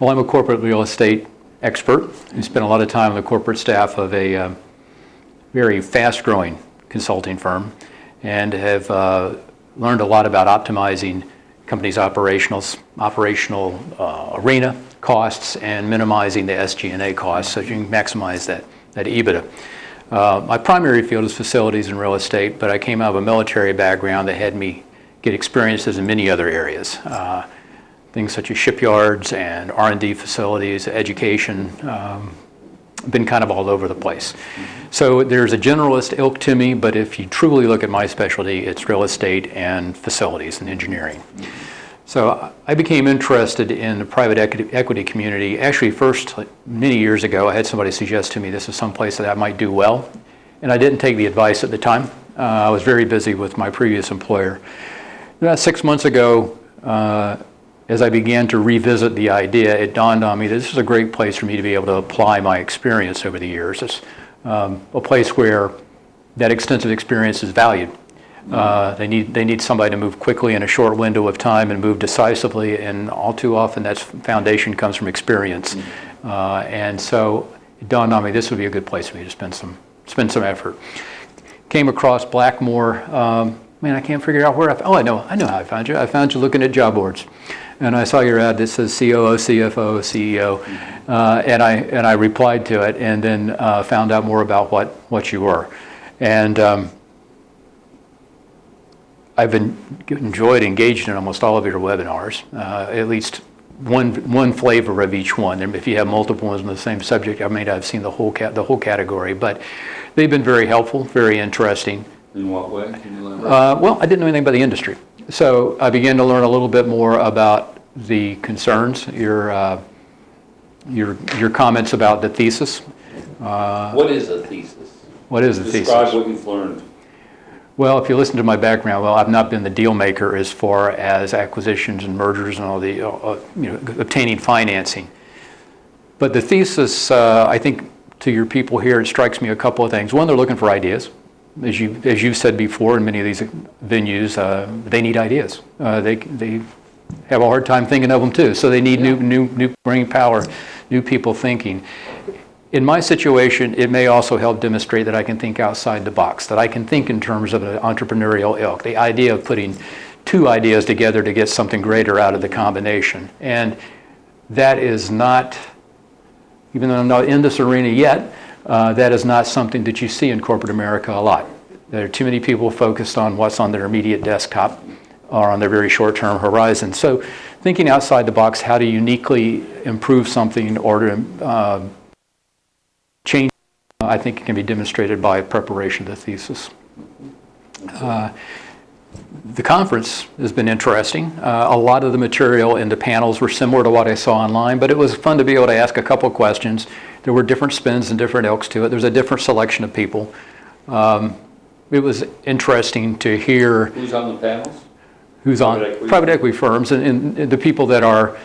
Well, I'm a corporate real estate expert. I spent a lot of time on the corporate staff of a very fast-growing consulting firm and have learned a lot about optimizing companies' operational arena costs and minimizing the SG&A costs so you can maximize that EBITDA. My primary field is facilities and real estate, but I came out of a military background that had me get experiences in many other areas. Things such as shipyards and R&D facilities, education, been kind of all over the place. So there's a generalist ilk to me, but if you truly look at my specialty, it's real estate and facilities and engineering. So I became interested in the private equity community. Actually, first, many years ago, I had somebody suggest to me this is someplace that I might do well, and I didn't take the advice at the time. I was very busy with my previous employer. About 6 months ago, as I began to revisit the idea, it dawned on me that this is a great place for me to be able to apply my experience over the years. It's a place where that extensive experience is valued. They need somebody to move quickly in a short window of time and move decisively, and all too often that foundation comes from experience. And so it dawned on me this would be a good place for me to spend some effort. Came across Blackmore. Man, I can't figure out where I know how I found you. I found you looking at job boards. And I saw your ad that says COO, CFO, CEO, and I replied to it, and then found out more about what you were. And I've enjoyed engaging in almost all of your webinars, at least one flavor of each one. And if you have multiple ones on the same subject, I may not have seen the whole category, but they've been very helpful, very interesting. In what way? Can you elaborate? Well, I didn't know anything about the industry. So I began to learn a little bit more about the concerns, your comments about the thesis. What is a thesis? What is a thesis? Describe what you've learned. Well, if you listen to my background, I've not been the deal maker as far as acquisitions and mergers and all the, obtaining financing. But the thesis, I think, to your people here, it strikes me a couple of things. One, they're looking for ideas. As you've said before in many of these venues, they need ideas. They have a hard time thinking of them too. So they need new brain power, new people thinking. In my situation, it may also help demonstrate that I can think outside the box, that I can think in terms of an entrepreneurial ilk. The idea of putting two ideas together to get something greater out of the combination. And that is not, even though I'm not in this arena yet, that is not something that you see in corporate America a lot. There are too many people focused on what's on their immediate desktop or on their very short-term horizon. So thinking outside the box, how to uniquely improve something or to change, I think it can be demonstrated by preparation of the thesis. The conference has been interesting. A lot of the material in the panels were similar to what I saw online, but it was fun to be able to ask a couple of questions. There were different spins and different ilks to it. There's a different selection of people. It was interesting to hear Who's on the panels? Who's on private equity firms and the people that are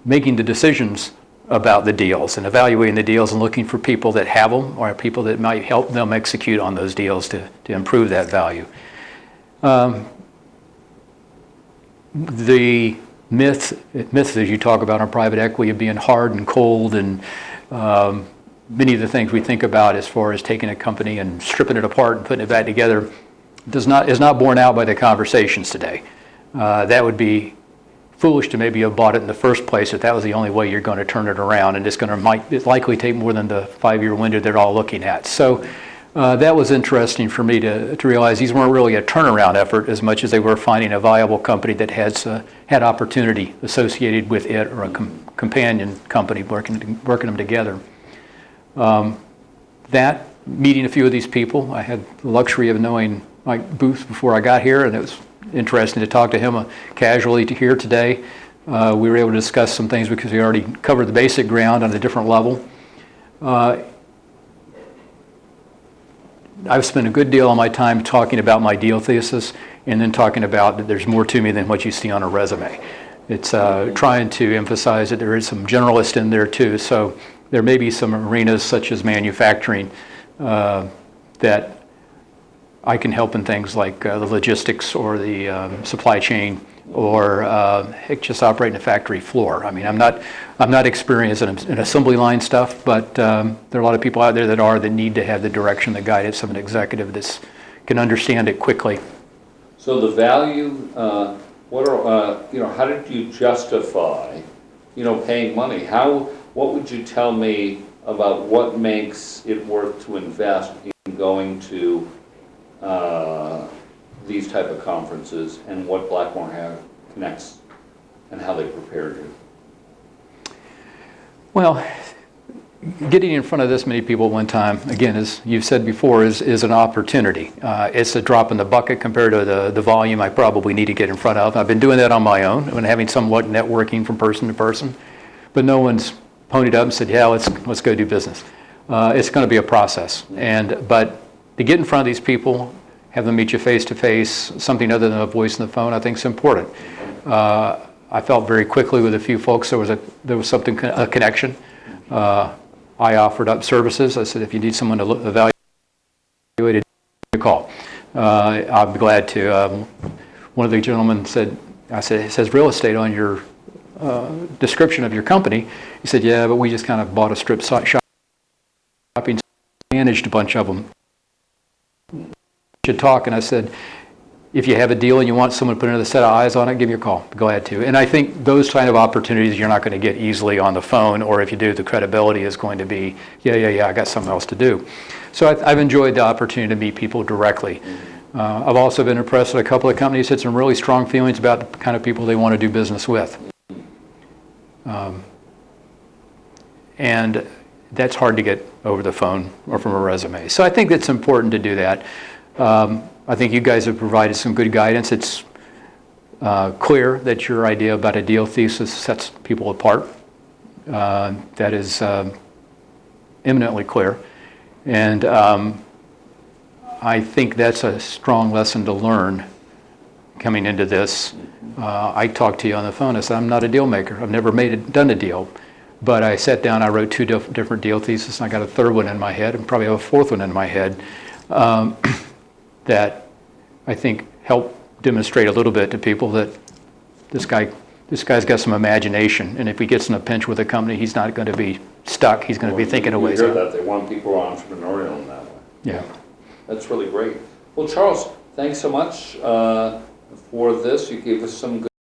making the decisions about the deals and evaluating the deals and looking for people that have them or people that might help them execute on those deals to improve that value. The myths as you talk about on private equity of being hard and cold and many of the things we think about as far as taking a company and stripping it apart and putting it back together is not borne out by the conversations today. That would be foolish to maybe have bought it in the first place if that was the only way you're going to turn it around, and it's likely take more than the 5-year window they're all looking at. So that was interesting for me to realize these weren't really a turnaround effort as much as they were finding a viable company that had opportunity associated with it or a companion company working them together. That meeting a few of these people, I had the luxury of knowing Mike Booth before I got here, and it was interesting to talk to him casually here today. We were able to discuss some things because we already covered the basic ground on a different level. I've spent a good deal of my time talking about my deal thesis and then talking about that there's more to me than what you see on a resume. It's trying to emphasize that there is some generalist in there too. So there may be some arenas such as manufacturing that I can help in things like the logistics or the supply chain or heck, just operating a factory floor. I mean, I'm not experienced in assembly line stuff, but there are a lot of people out there that need to have the direction, the guidance of an executive that can understand it quickly. So the value, how did you justify, paying money? What would you tell me about what makes it worth to invest in going to these type of conferences, and what Blackmore connects and how they prepared you? Well, getting in front of this many people at one time, again, as you've said before, is an opportunity. It's a drop in the bucket compared to the volume I probably need to get in front of. I've been doing that on my own and having somewhat networking from person to person, but no one's ponied up and said, yeah, let's go do business. It's going to be a process, but to get in front of these people, have them meet you face to face, something other than a voice on the phone, I think is important. I felt very quickly with a few folks there was a connection. I offered up services. I said, if you need someone to evaluate it, give me a call. I'll be glad to. One of the gentlemen said, it says real estate on your description of your company. He said, yeah, but we just kind of bought a strip shopping, managed a bunch of them. Should talk, and I said, if you have a deal and you want someone to put another set of eyes on it, give me a call. Glad to. And I think those kind of opportunities you're not going to get easily on the phone, or if you do, the credibility is going to be, yeah, I got something else to do. So I've enjoyed the opportunity to meet people directly. I've also been impressed with a couple of companies that had some really strong feelings about the kind of people they want to do business with. And that's hard to get over the phone or from a resume. So I think it's important to do that. I think you guys have provided some good guidance. It's clear that your idea about a deal thesis sets people apart. That is eminently clear. And I think that's a strong lesson to learn coming into this. I talked to you on the phone. I said, I'm not a deal maker. I've never done a deal. But I sat down, I wrote two different deal theses, and I got a third one in my head, and probably have a fourth one in my head. That I think help demonstrate a little bit to people that this guy's got some imagination, and if he gets in a pinch with a company, he's not going to be stuck. He's going to be thinking of ways. You hear that they want people who are entrepreneurial in that way. Yeah, that's really great. Well, Charles, thanks so much for this. You gave us some good